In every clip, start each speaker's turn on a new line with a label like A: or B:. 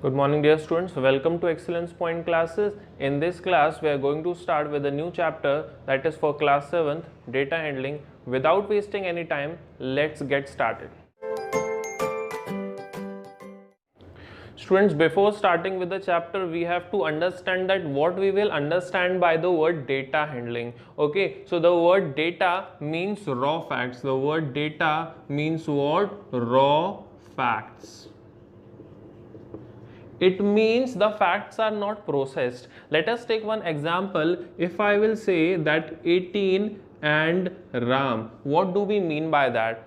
A: Good morning dear students, welcome to Excellence Point classes. In this class we are going to start with a new chapter that is for class 7th, data handling. Without wasting any time, let's get started. Students, before starting with the chapter, we have to understand that what we will understand by the word data handling. Okay, so the word data means raw facts. The word data means what? Raw facts. It means the facts are not processed. Let us take one example. If I will say that 18 and Ram, what do we mean by that?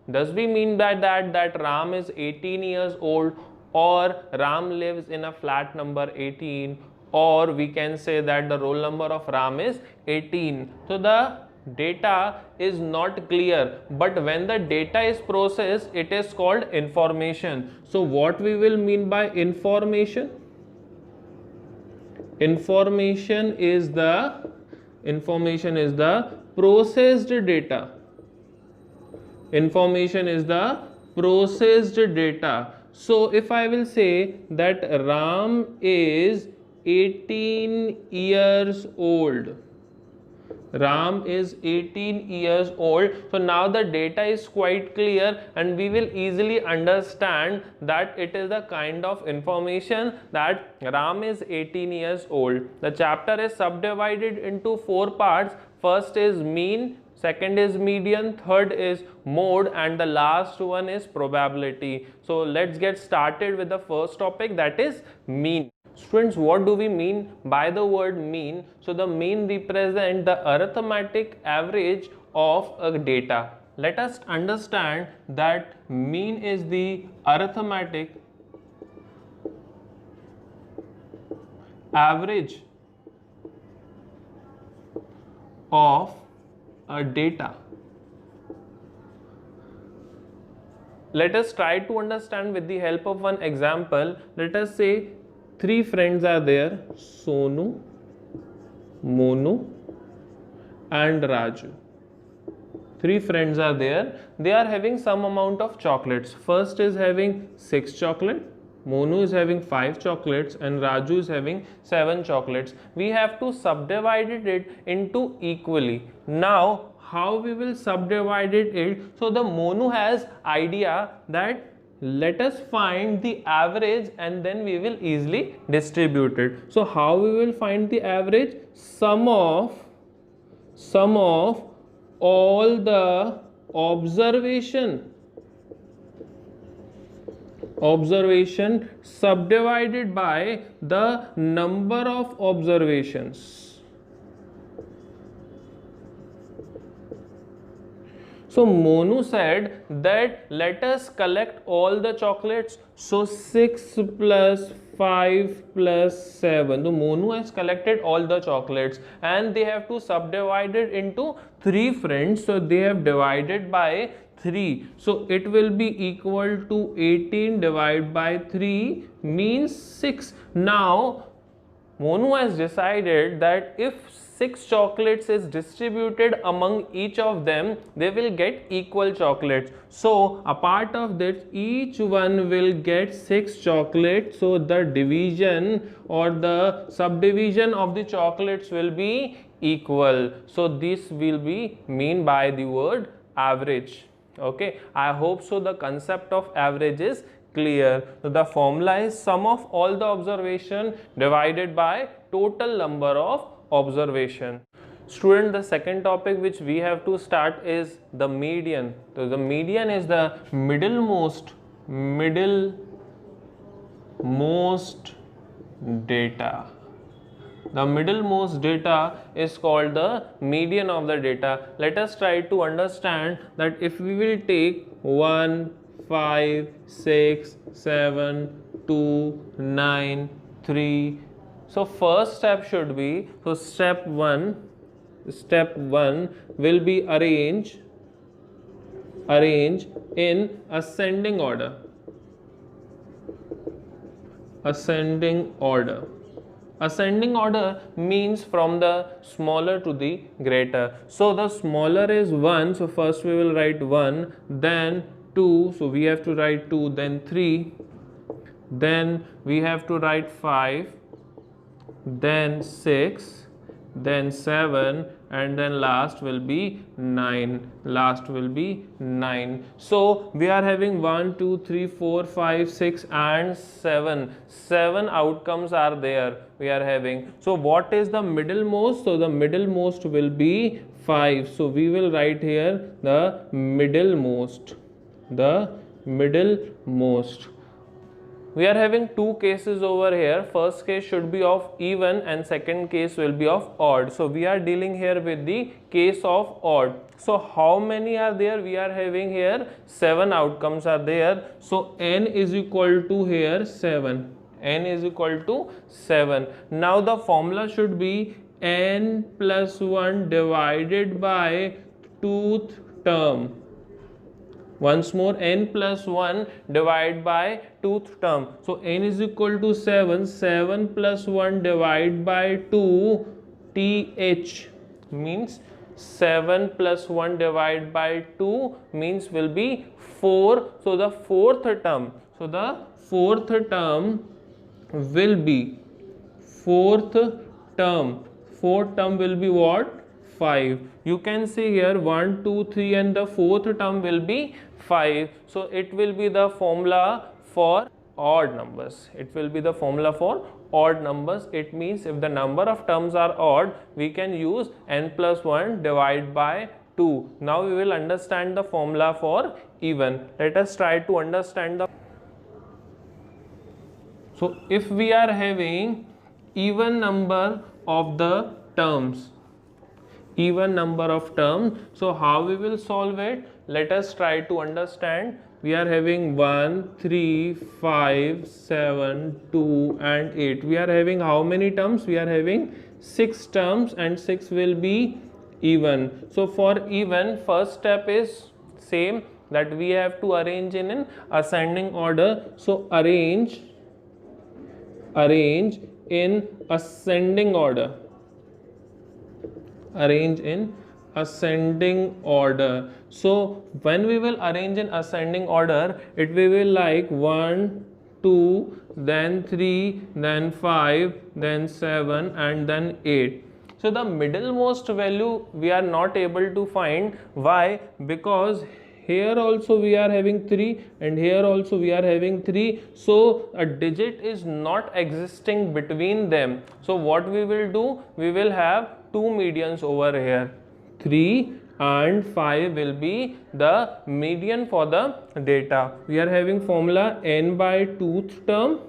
A: Does we mean by that Ram is 18 years old, or Ram lives in a flat number 18, or we can say that the roll number of Ram is 18. So the data is not clear, but when the data is processed, it is called information. So what we will mean by information? Information is the processed data. Information is the processed data. So if I will say that Ram is 18 years old, Ram is 18 years old. So now the data is quite clear and we will easily understand that it is the kind of information that Ram is 18 years old. The chapter is subdivided into 4 parts. First is mean, second is median, third is mode, and the last one is probability. So let's get started with the first topic, that is mean. Students, what do we mean by the word mean? So the mean represents the arithmetic average of a data. Let us understand that mean is the arithmetic average of a data. Let us try to understand with the help of one example. Let us say 3 friends are there, Sonu, Monu and Raju. 3 friends are there. They are having some amount of chocolates. First is having 6 chocolates, Monu is having 5 chocolates, and Raju is having 7 chocolates. We have to subdivide it into equally. Now how we will subdivide it? So the Monu has idea that let us find the average and then we will easily distribute it. So how we will find the average? Sum of all the observation subdivided by the number of observations. So Monu said that let us collect all the chocolates. So 6 plus 5 plus 7. So Monu has collected all the chocolates and they have to subdivide it into 3 friends. So they have divided by 3. So it will be equal to 18 divided by 3 means 6. Now Monu has decided that if 6 chocolates is distributed among each of them, they will get equal chocolates. So a part of that, each one will get 6 chocolates. So the division or the subdivision of the chocolates will be equal. So this will be mean by the word average. Okay, I hope so the concept of average is clear. So the formula is sum of all the observation divided by total number of observation. Student, the second topic which we have to start is the median. So the median is the middlemost data. The middlemost data is called the median of the data. Let us try to understand that if we will take 1, 5, 6, 7, 2, 9, 3. So first step should be, so step 1 will be arrange in ascending order. Ascending order means from the smaller to the greater. So the smaller is 1, so first we will write 1, then 2, so we have to write 2, then 3, then we have to write 5, then 6, then 7, and then last will be 9. Last will be 9. So we are having 1, 2, 3, 4, 5, 6 and 7. 7 outcomes are there we are having. So what is the middlemost? So the middlemost will be 5. So we will write here the middlemost. The middlemost. We are having two cases over here. First case should be of even and second case will be of odd. So we are dealing here with the case of odd. So how many are there? We are having here 7 outcomes are there. So n is equal to here 7. N is equal to 7. Now the formula should be n plus 1 divided by tooth term. Once more, n plus 1 divided by tooth term. So n is equal to 7. 7 plus 1 divided by 2 th means 7 plus 1 divided by 2 means will be 4. So the fourth term. So the fourth term will be fourth term will be what? 5. You can see here 1, 2, 3 and the fourth term will be 5. So it will be the formula for odd numbers. It will be the formula for odd numbers. It means if the number of terms are odd, we can use n plus 1 divided by 2. Now we will understand the formula for even. Let us try to understand the. So if we are having even number of the terms, so how we will solve it? Let us try to understand. We are having 1, 3, 5, 7, 2 and 8. We are having how many terms? We are having 6 terms and 6 will be even. So for even, first step is same, that we have to arrange in an ascending order. So arrange in ascending order. Arrange in ascending order. So when we will arrange in ascending order, it we will like 1, 2, then 3, then 5, then 7 and then 8. So the middlemost value we are not able to find. Why? Because here also we are having 3 and here also we are having 3. So a digit is not existing between them. So what we will do? We will have two medians over here. 3 and 5 will be the median for the data. We are having formula n by tooth term,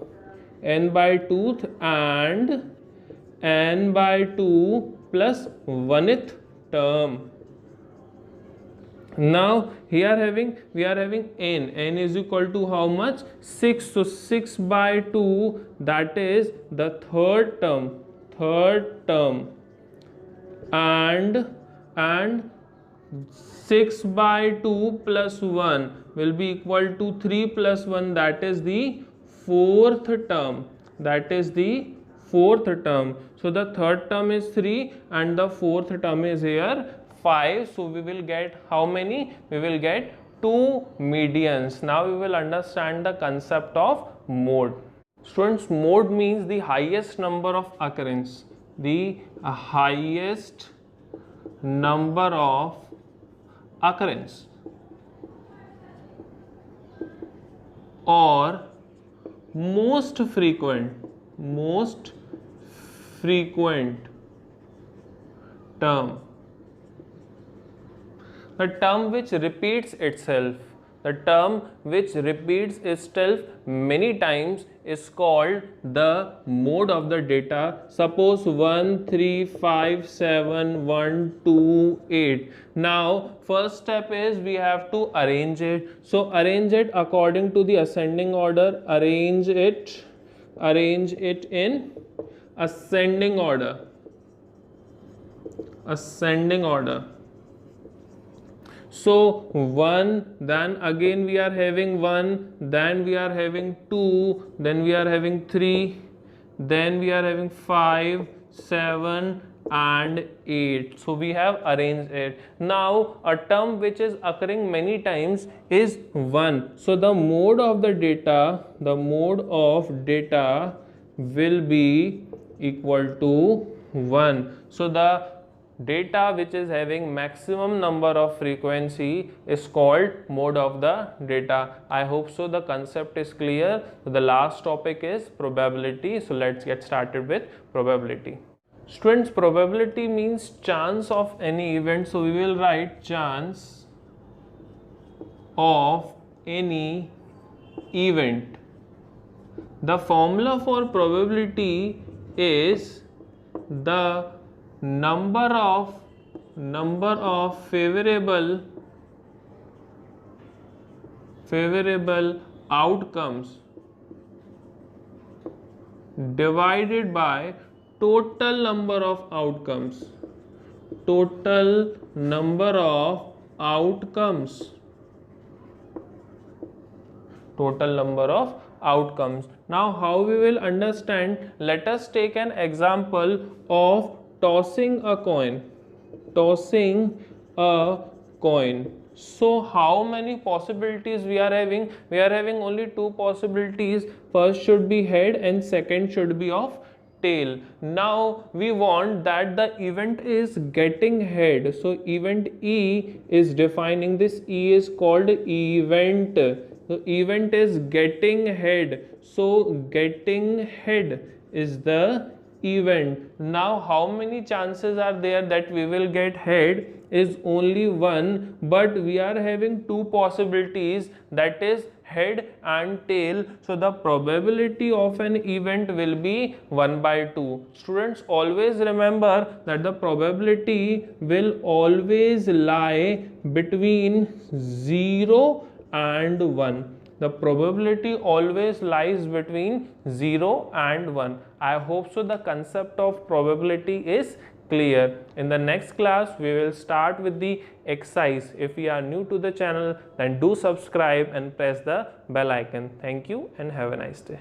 A: n by tooth and n by 2 plus 1th term. Now here we are having n is equal to how much? 6. So 6 by 2, that is the third term and 6 by 2 plus 1 will be equal to 3 plus 1, that is the fourth term. So the third term is 3 and the fourth term is here 5. So we will get how many? We will get 2 medians. Now we will understand the concept of mode. Students, mode means the highest number of occurrence. The highest number of occurrence or most frequent term. The term which repeats itself. The term which repeats itself many times is called the mode of the data. Suppose 1, 3, 5, 7, 1, 2, 8. Now first step is we have to arrange it. So arrange it according to the ascending order. Arrange it in ascending order. So 1, then again we are having 1, then we are having 2, then we are having 3, then we are having 5, 7 and 8. So we have arranged it. Now a term which is occurring many times is 1. So the mode of data will be equal to 1. So the data which is having maximum number of frequency is called mode of the data. I hope so the concept is clear. So the last topic is probability. So let's get started with probability. Students, probability means chance of any event. So we will write chance of any event. The formula for probability is the number of favorable outcomes divided by total number of outcomes. Total number of outcomes. Total number of outcomes. Now how we will understand? Let us take an example of tossing a coin. So how many possibilities we are having? We are having only two possibilities. First should be head and second should be of tail. Now we want that the event is getting head. So event E is defining this. E is called event. So event is getting head. So getting head is the event. Now how many chances are there that we will get head? Is only one, but we are having two possibilities, that is head and tail. So the probability of an event will be 1/2. Students, always remember that the probability will always lie between 0 and 1. The probability always lies between 0 and 1. I hope so the concept of probability is clear. In the next class, we will start with the exercise. If you are new to the channel, then do subscribe and press the bell icon. Thank you and have a nice day.